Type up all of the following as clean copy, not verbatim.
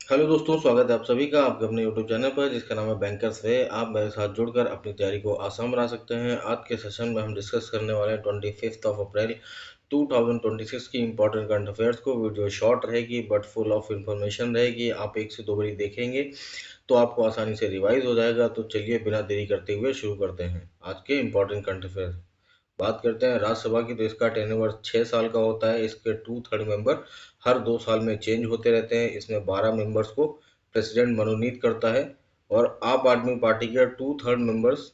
Hello दोस्तों, स्वागत है आप सभी का आपके अपने यूट्यूब चैनल पर जिसका नाम है बैंकर्स वे। आप मेरे साथ जुड़कर अपनी तैयारी को आसान बना सकते हैं। आज के सेशन में हम डिस्कस करने वाले हैं 25 अप्रैल 2026 की इंपॉर्टेंट करंट अफेयर्स को। वीडियो शॉर्ट रहेगी बट फुल ऑफ इंफॉर्मेशन रहेगी। आप एक से दो बारी देखेंगे तो आपको आसानी से रिवाइज हो जाएगा। तो चलिए बिना देरी करते हुए शुरू करते हैं आज के इंपॉर्टेंट करंट अफेयर्स। बात करते हैं राज्यसभा की, तो इसका टेन्योर 6 साल का होता है। इसके 2/3 मेंबर हर 2 साल में चेंज होते रहते हैं। इसमें 12 मेंबर्स को प्रेसिडेंट मनोनीत करता है और आप आदमी पार्टी के 2/3 members,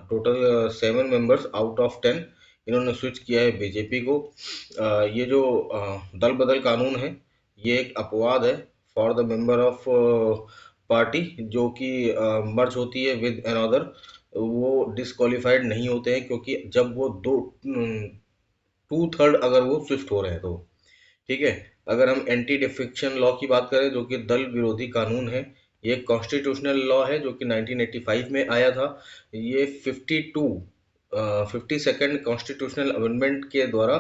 total 7 members out of 10, इन्होंने स्विच किया है बीजेपी को। ये जो दल बदल कानून है, ये एक अपवाद है for the member of party जो कि मर्ज होती है विद अनदर। वो डिसक्वालीफाइड नहीं होते हैं, क्योंकि जब वो 2/3 अगर वो स्विफ्ट हो रहे हैं तो ठीक है। अगर हम एंटी डिफेक्शन लॉ की बात करें जो कि दल विरोधी कानून है, ये कॉन्स्टिट्यूशनल लॉ है जो कि 1985 में आया था। ये 52 कॉन्स्टिट्यूशनल अमेंडमेंट के द्वारा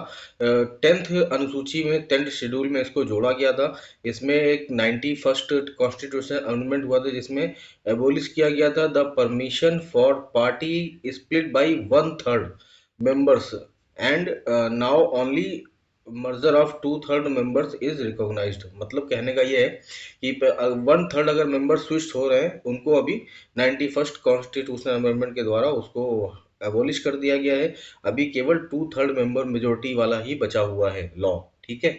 10th अनुसूची में 10th शेड्यूल में इसको जोड़ा गया था। इसमें एक 91st कॉन्स्टिट्यूशनल अमेंडमेंट हुआ था जिसमें एबोलिश किया गया था the permission for party split by 1/3 members and now only merger of 2/3 members is recognised. मतलब कहने का ये है कि 1/3 अगर मेंबर स्विच हो रहे हैं उनको अभी 91st कॉन्स्टिट्यूशनल अमेंडमेंट के द्वारा उसको एबोलिश कर दिया गया है। अभी केवल 2/3 मेंबर मेजोरिटी वाला ही बचा हुआ है लॉ। ठीक है।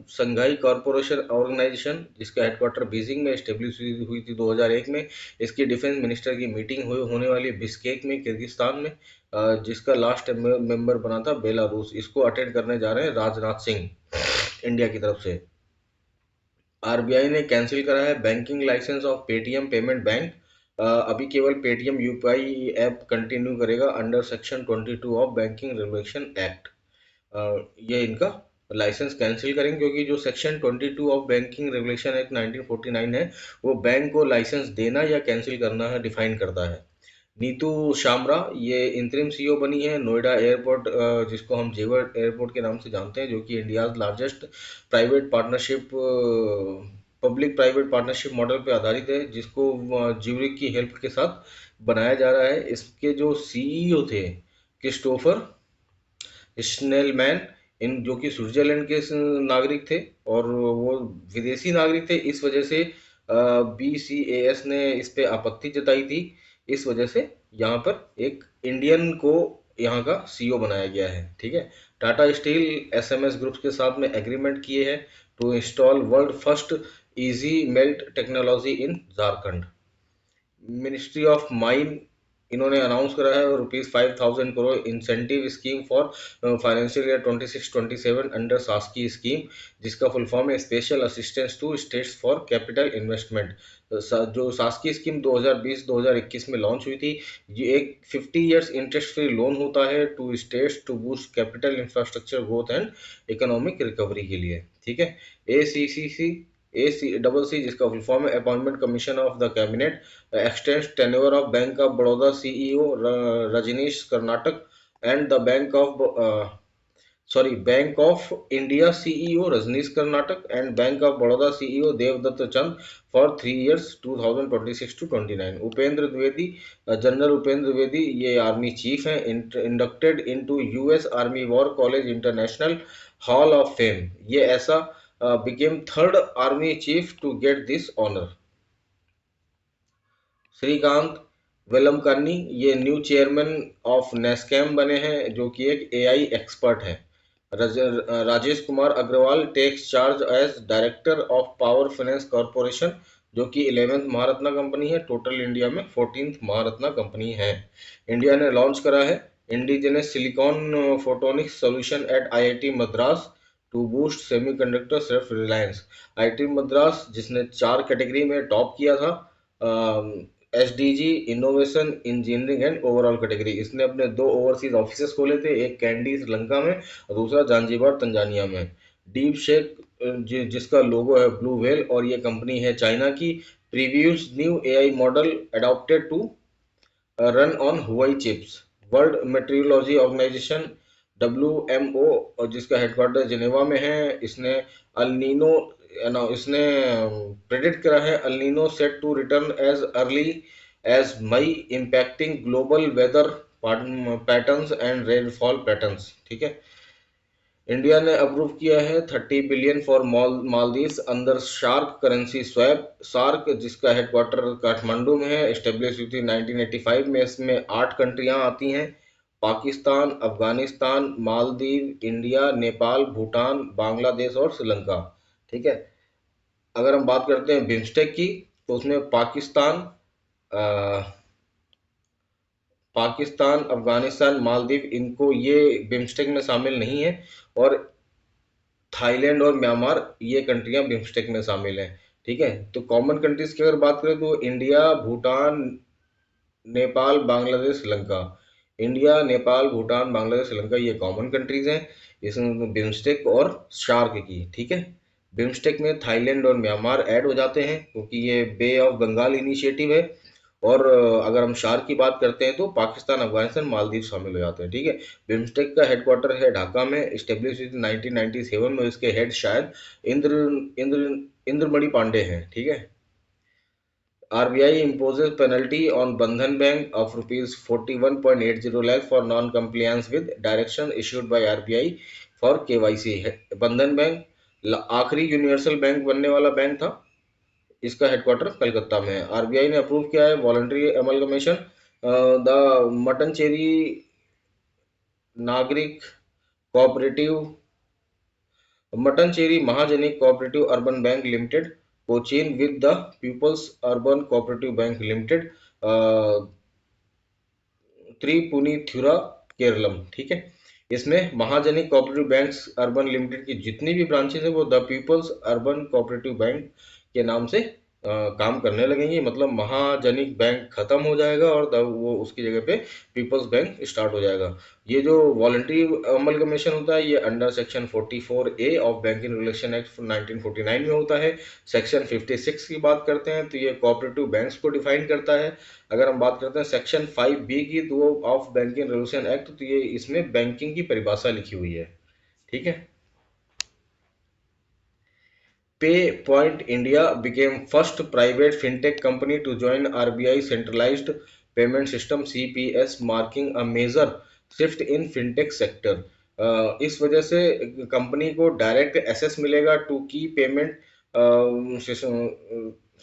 संघाई कॉरपोरेशन ऑर्गेनाइजेशन जिसका हेडक्वार्टर बीजिंग में स्टेब्लिश हुई थी 2001 में। इसकी डिफेंस मिनिस्टर की मीटिंग होने वाली बिस्केक में, किर्गिस्तान में। जिसका लास्ट मेंबर बना था बेलारूस। इसको अटेंड करने जा रहे हैं राजनाथ सिंह इंडिया की तरफ से। आरबीआई ने कैंसिल करा है banking licence of Paytm payment bank. अभी केवल पेटीएम यूपीआई ऐप कंटिन्यू करेगा under section 22 of banking regulation act. ये इनका लाइसेंस कैंसिल करेंगे क्योंकि जो section 22 of banking regulation act 1949 है, वो बैंक को लाइसेंस देना या कैंसिल करना है डिफाइन करता है। नीतू शामरा ये इंतरिम सीईओ बनी है नोएडा एयरपोर्ट, जिसको हम जेवर एयरपोर्ट के नाम से जानते हैं, जो कि India's largest private partnership public private partnership model पे आधारित है, जिसको ज्यूरिक की हेल्प के साथ बनाया जा रहा है। इसके जो सीईओ थे क्रिस्टोफर स्नेलमैन, इन जो कि स्विट्जरलैंड के नागरिक थे और वो विदेशी नागरिक थे। इस वजह से बीसीएएस ने इस पे आपत्ति जताई थी। इस वजह से यहाँ पर एक इंडियन को यहाँ का सीईओ बनाया गया है। ठीक है। टाटा स्टील एसएमएस ग्रुप्स के साथ में एग्रीमेंट किए हैं to install world first easy melt technology in Jharkhand. Ministry of mine इन्होंने अनाउंस करा है ₹5,000 crore incentive scheme for financial year 26-27 under SASCI scheme, जिसका फुल फॉर्म है special assistance to states for capital investment. जो शासकीय स्कीम 2020-2021 में launch हुई थी। ये एक 50 इयर्स इंटरेस्ट फ्री लोन होता है to states to boost capital infrastructure growth and economic recovery के लिए। ठीक है। एसीसीसी ACCC जिसका फुल फॉर्म है appointment commission of the cabinet extends tenure of Bank of Baroda CEO Rajneesh Karnatak and the Bank of India CEO Rajneesh Karnatak and Bank of Baroda CEO Devdutt Chand for 3 years 2026 to 29। Upendra Dwivedi, general Upendra Dwivedi, ये army chief हैं, inducted into US army war college international hall of fame. ये ऐसा became third army chief to get this honor। Shrikant वेलमकर्नी ये new chairman of नेस्कैम बने हैं, जो कि एक एआई एक्सपर्ट है। Rajesh Kumar Agarwal takes charge as director of power finance corporation, जो कि 11th महारत्ना कंपनी है। टोटल इंडिया में 14th महारत्ना कंपनी है। इंडिया ने लॉन्च करा है indigenous silicon photonics solution at IIT Madras to boost semiconductor self reliance. IIT Madras जिसने 4 कैटेगरी में टॉप किया था, SDG, innovation, engineering and overall category. इसने अपने 2 ओवरसीज ऑफिसेस खोले थे, एक कैंडी श्रीलंका में और दूसरा जांजीबार तंजानिया में। डीप शेक जिसका लोगो है ब्लू व्हेल और ये कंपनी है चाइना की। Previews new AI model adapted to run on Huawei chips. World metrology organisation WMO और जिसका हेडक्वार्टर जिनेवा में है, इसने अल नीनो इसने प्रेडिक्ट करा है El Nino set to return as early as May impacting global weather patterns and rainfall patterns. ठीक है, इंडिया ने अप्रूव किया है 30 बिलियन फॉर मालदीव्स अंदर शार्क करेंसी स्वैप। सार्क जिसका हेडक्वार्टर काठमांडू में है, एस्टेब्लिश हुई थी 1985 में। इसमें 8 कंट्रियां आती हैं, पाकिस्तान, अफगानिस्तान, मालदीव, इंडिया, नेपाल, भूटान, बांग्लादेश और श्रीलंका। ठीक है, अगर हम बात करते हैं बिम्स्टेक की, तो उसमें पाकिस्तान, अफगानिस्तान, मालदीव, इनको ये बिम्स्टेक में शामिल नहीं है। और थाईलैंड और म्यांमार ये कंट्रियां बिम्स्टेक में शामिल हैं। ठीक है, तो कॉमन कंट्रीज की अगर बात करें तो इंडिया, भूटान, नेपाल, बांग्लादेश, श्रीलंका। इंडिया, नेपाल, भूटान, बांग्लादेश, श्रीलंका ये कॉमन कंट्रीज हैं इसमें बिम्स्टेक और शार्क की। ठीक है, बिम्स्टेक में थाईलैंड और म्यांमार ऐड हो जाते हैं क्योंकि ये बे ऑफ बंगाल इनिशिएटिव है। और अगर हम शार्क की बात करते हैं तो पाकिस्तान, अफगानिस्तान, मालदीव शामिल हो जाते हैं। ठीक है, बिम्स्टेक का हेडक्वार्टर है ढाका में, इस्टेब्लिश 1997 में। इसके हेड शायद इंद्र इंद्र इंद्रमणि पांडे हैं। ठीक है, RBI imposes penalty on Bandhan Bank of rupees 41.80 lakh for non-compliance with direction issued by RBI for KYC। बंधन बैंक आखिरी यूनिवर्सल बैंक बनने वाला बैंक था। इसका हेडक्वार्टर कलकत्ता में है। RBI ने अप्रूव किया है वॉलंटरी एमलगमेशन द मटनचेरी नागरिक cooperative Mattancherry Mahajanik cooperative urban bank limited Cochin with the peoples urban cooperative bank limited Tripunithura Keralam. ठीक है, इसमें Mahajanik cooperative banks urban limited की जितनी भी ब्रांचेस है वो the peoples urban cooperative bank के नाम से काम करने लगेंगे। मतलब महाजनिक बैंक खत्म हो जाएगा और वो उसकी जगह पे पीपल्स बैंक स्टार्ट हो जाएगा। ये जो वॉलंटरी अमलगमेशन होता है ये under section 44A of banking regulation act 1949 में होता है। सेक्शन 56 की बात करते हैं तो ये कोऑपरेटिव बैंक्स को डिफाइन करता है। अगर हम बात करते हैं सेक्शन 5B की तो ऑफ बैंकिंग रेगुलेशन एक्ट, तो ये इसमें बैंकिंग की परिभाषा लिखी हुई है। ठीक है, PayPoint India became first private fintech company to join RBI centralized payment system CPS, marking a major shift in fintech sector। इस वजह से कंपनी को डायरेक्ट एक्सेस मिलेगा टू की payment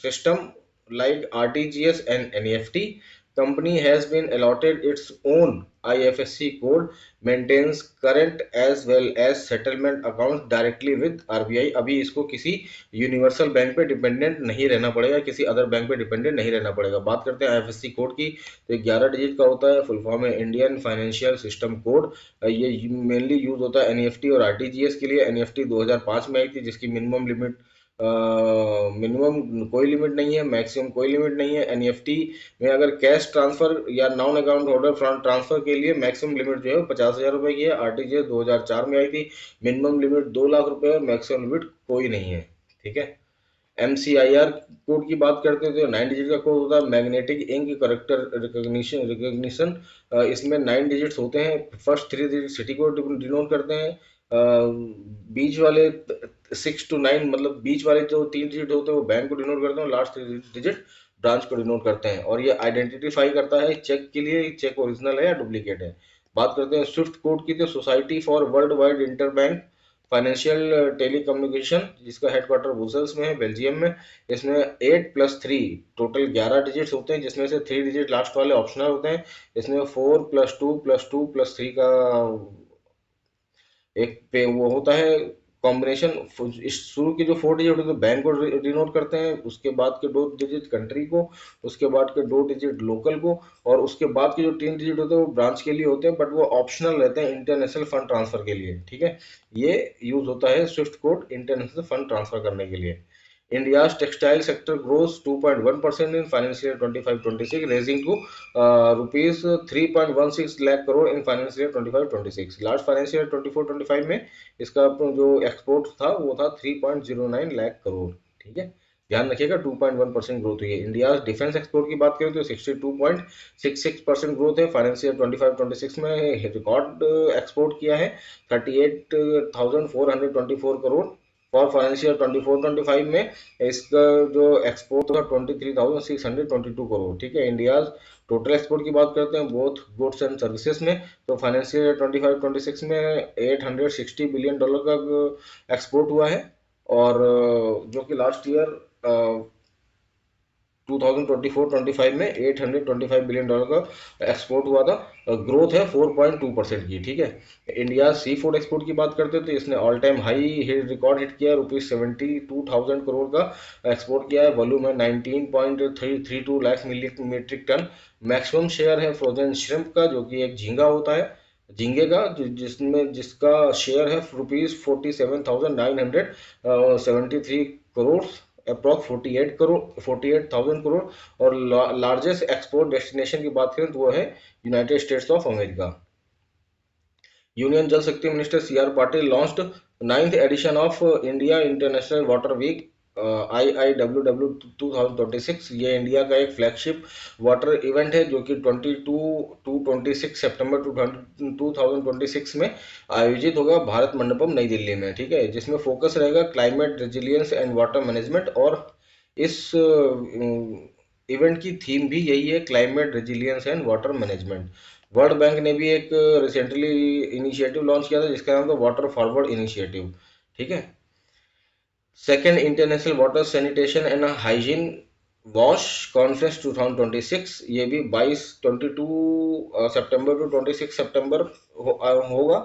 system like RTGS and NEFT। Company has been allotted its own IFSC code, maintains current as well as settlement accounts directly with RBI। अभी इसको किसी universal bank पे डिपेंडेंट नहीं रहना पड़ेगा, किसी अदर बैंक पे डिपेंडेंट नहीं रहना पड़ेगा। बात करते हैं IFSC कोड की, तो 11 डिजिट का होता है, फुल फॉर्म है इंडियन फाइनेंशियल सिस्टम कोड। ये मेनली यूज होता है NEFT और RTGS के लिए। NEFT 2005 में आई थी, जिसकी मिनिमम कोई लिमिट नहीं है, मैक्सिमम कोई लिमिट नहीं है। NEFT में अगर कैश ट्रांसफर या non account holder fund transfer के लिए मैक्सिमम लिमिट जो है 50,000 रुपए की है। RTGS 2004 में आई थी, मिनिमम लिमिट 2 लाख रुपए है, मैक्सिमम लिमिट कोई नहीं है। ठीक है, MCIR कोड की बात करते हैं तो 9 डिजिट का कोड होता है, मैग्नेटिक इंक करेक्टर रिकग्निशन। इसमें 9 डिजिट्स होते हैं। फर्स्ट 3 डिजिट सिटी को डिनोट करते हैं, बीच वाले 6 to 9 मतलब बीच वाले जो 3 डिजिट होते हैं वो बैंक को डिनोट करते हैं, लास्ट 3 डिजिट ब्रांच को डिनोट करते हैं। और ये आइडेंटिफाई करता है चेक के लिए चेक ओरिजिनल है या डुप्लीकेट है। बात करते हैं स्विफ्ट कोड की, तो society for world wide interbank financial telecommunication, जिसका हेडक्वार्टर ब्रुसेल्स में है, बेल्जियम में। इसमें 8+3 टोटल 11 डिजिट्स होते हैं, जिसमें से 3 डिजिट लास्ट वाले ऑप्शनल होते हैं। इसमें 4+2+2+3 का एक पे वो होता है कॉम्बिनेशन। शुरू के जो 4 डिजिट होते हैं बैंक को डिनोट करते हैं, उसके बाद के 2 डिजिट कंट्री को, उसके बाद के 2 डिजिट लोकल को, और उसके बाद के जो 3 डिजिट होते हैं वो ब्रांच के लिए होते हैं, बट वो ऑप्शनल रहते हैं इंटरनेशनल फंड ट्रांसफर के लिए। ठीक है, ये यूज होता है Swift code international fund transfer करने के लिए। India's textile sector grows 2.1% in financial year 25-26, raising to rupees 3.16 lakh crore in financial year 25-26। Last financial year 24-25 में इसका जो एक्सपोर्ट था वो था 3.09 लाख करोड़। ठीक है, ध्यान रखिएगा 2.1% ग्रोथ हुई है। इंडिया डिफेंस एक्सपोर्ट की बात करें तो 62.66% ग्रोथ है। फाइनेंशियल 25-26 में रिकॉर्ड एक्सपोर्ट किया है 38,424 करोड़। फॉर फाइनेंशियल 24-25 में इसका जो एक्सपोर्ट था 23,622 करोड़, ठीक है। इंडिया टोटल एक्सपोर्ट की बात करते हैं बोथ गुड्स एंड सर्विसेज में, तो फाइनेंशियल 25-26 में $860 बिलियन का एक्सपोर्ट हुआ है। और जो कि लास्ट ईयर 2024-25 में $825 बिलियन का एक्सपोर्ट हुआ था। ग्रोथ है 4.2% की, ठीक है। इंडिया सी फूड एक्सपोर्ट की बात करते हैं तो इसने all time high record hit किया, ₹72,000 करोड़ का एक्सपोर्ट किया है। वॉल्यूम है 19.332 lakh metric ton. Maximum share है फ्रोजन श्रिम्प का, जो कि एक झींगा होता है, झींगे का, जिसमें जिसका शेयर है ₹47,973 करोड़, अप्रॉक्स 48,000 करोड़। और लार्जेस्ट एक्सपोर्ट डेस्टिनेशन की बात करें तो वो है United States of America. Union Jal Shakti minister C R Patil launched 9th edition of India International Water Week IIWW 2026। ये इंडिया का एक फ्लैगशिप वाटर इवेंट है जो कि 22 to 26 सितंबर 2026 में आयोजित होगा भारत मंडपम नई दिल्ली में, ठीक है। जिसमें फोकस रहेगा climate resilience and water management, और इस इवेंट की थीम भी यही है, climate resilience and water management. World bank ने भी एक रिसेंटली इनिशिएटिव लॉन्च किया था जिसका नाम था वाटर फॉरवर्ड इनिशिएटिव, ठीक है। Second international water sanitation and hygiene wash conference 2026, ये भी 22 सितंबर टू 26 सितंबर होगा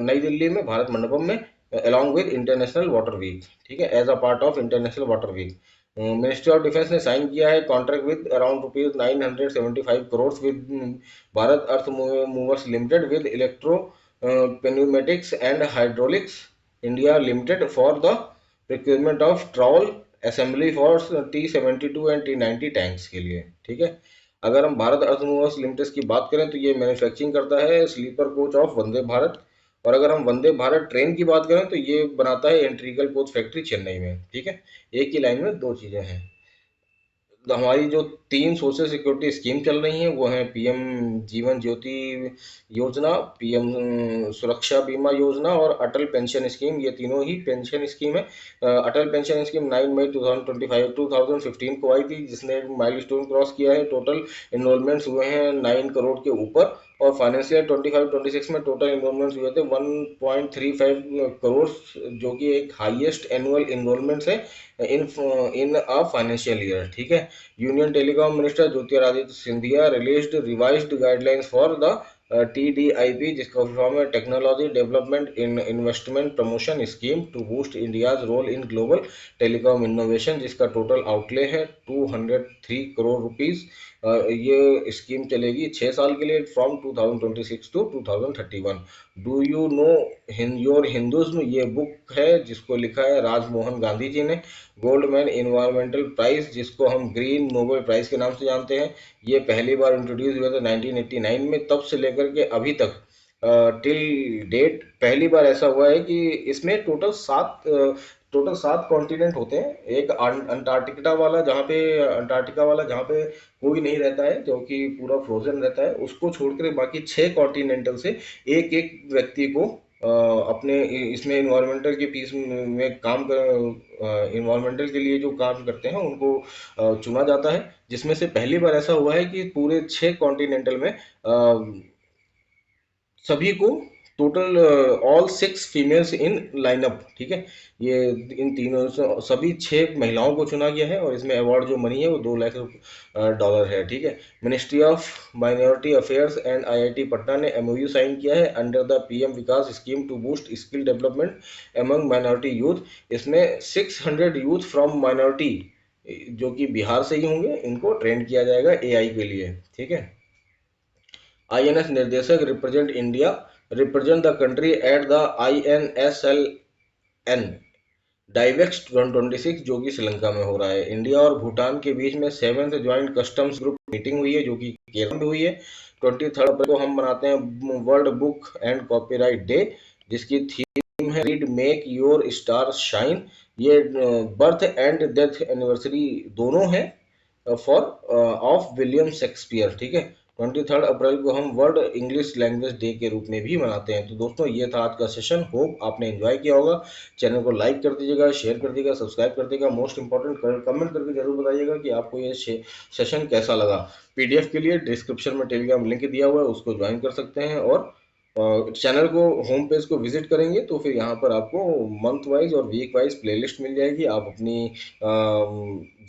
नई दिल्ली में भारत मंडपम में, along with International Water Week, ठीक है, as a part of International Water Week. Ministry of Defence ने साइन किया है contract with around ₹975 crore with Bharat Earth Movers Limited with Electro pneumatics and Hydraulics India Limited for the requirement of trawl assembly for T-72 and T-90 tanks के लिए, ठीक है। अगर हम Bharat Earth Movers limited की बात करें तो ये मैन्युफैक्चरिंग करता है sleeper coach of Vande Bharat. और अगर हम वंदे भारत ट्रेन की बात करें तो ये बनाता है इंटीग्रल कोच फैक्ट्री चेन्नई में, ठीक है। एक ही लाइन में दो चीजें हैं। हमारी जो 3 सोशल सिक्योरिटी स्कीम चल रही हैं वो हैं पीएम जीवन ज्योति योजना, पीएम सुरक्षा बीमा योजना और अटल पेंशन स्कीम। ये तीनों ही पेंशन स्कीम है। अटल पेंशन स्कीम 9 मई 2015 को आई थी, जिसने माइलस्टोन क्रॉस किया है। टोटल इनरोलमेंट्स हुए हैं 9 करोड़ के ऊपर, और फाइनेंशियल 25-26 में टोटल इनरोलमेंट्स हुए थे 1.35 करोड़, जो कि एक हाईएस्ट एनुअल इनरोलमेंट्स है इन इन अ फाइनेंशियल ईयर, ठीक है। Union telecom minister Jyotiraditya Scindia released revised guidelines for the TDIP, जिसका फॉर्म है technology development in investment promotion scheme to boost India's role in global telecom innovation, जिसका टोटल आउटले है 203 crore rupees. ये scheme चलेगी 6 साल के लिए, from 2026 to 2031। Do you know your Hinduism, ये बुक है जिसको लिखा है राजमोहन गांधी जी ने। गोल्डमैन इन्वायरमेंटल प्राइज, जिसको हम ग्रीन नोबेल प्राइज के नाम से जानते हैं, ये पहली बार इंट्रोड्यूस हुआ था 1989 में। तब से लेकर के अभी तक टिल डेट पहली बार ऐसा हुआ है कि इसमें टोटल 7 कॉन्टिनेंट होते हैं। एक अंटार्कटिका वाला जहाँ पे कोई नहीं रहता है, जो कि पूरा फ्रोजन रहता है, उसको छोड़कर बाकी 6 कॉन्टिनेंटल से एक एक व्यक्ति को अपने इसमें इन्वायरमेंटल के पीस में काम कर इन्वायरमेंटल के लिए जो काम करते हैं उनको चुना जाता है। जिसमें से पहली बार ऐसा हुआ है कि पूरे 6 कॉन्टिनेंटल में सभी को total all 6 females in lineup, ठीक है। ये इन तीनों सभी 6 महिलाओं को चुना गया है, और इसमें अवार्ड जो मनी है वो $2 लाख है, ठीक है। Ministry of Minority Affairs and IIT Patna ने MOU साइन किया है under the PM Vikas scheme to boost skill development among minority youth. इसमें 600 यूथ फ्रॉम माइनॉरिटी, जो कि बिहार से ही होंगे, इनको ट्रेन किया जाएगा AI के लिए, ठीक है। INS निर्देशक represent the country at the INSLN डाइवेक्स 126, जो कि श्रीलंका में हो रहा है। इंडिया और भूटान के बीच में 7th joint customs group meeting हुई है, जो कि केरल में हुई है। 23 अप्रैल को हम मनाते हैं world book and copyright day, जिसकी थीम है read make your star shine. ये बर्थ एंड डेथ एनिवर्सरी दोनों है फॉर ऑफ विलियम शेक्सपियर, ठीक है। 23 अप्रैल को हम वर्ल्ड इंग्लिश लैंग्वेज डे के रूप में भी मनाते हैं। तो दोस्तों ये था आज का सेशन, होप आपने एंजॉय किया होगा। चैनल को लाइक कर दीजिएगा, शेयर कर दीजिएगा, सब्सक्राइब कर दीजिएगा। मोस्ट इंपॉर्टेंट कमेंट करके जरूर बताइएगा कि आपको ये सेशन कैसा लगा। पीडीएफ के लिए डिस्क्रिप्शन में टेलीग्राम लिंक दिया हुआ है, उसको ज्वाइन कर सकते हैं। और चैनल को होम पेज को विजिट करेंगे तो फिर यहाँ पर आपको मंथ वाइज और वीक वाइज प्लेलिस्ट मिल जाएगी। आप अपनी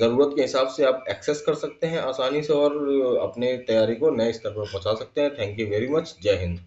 ज़रूरत के हिसाब से आप एक्सेस कर सकते हैं आसानी से और अपने तैयारी को नए स्तर पर पहुंचा सकते हैं। Thank you very much. जय हिंद।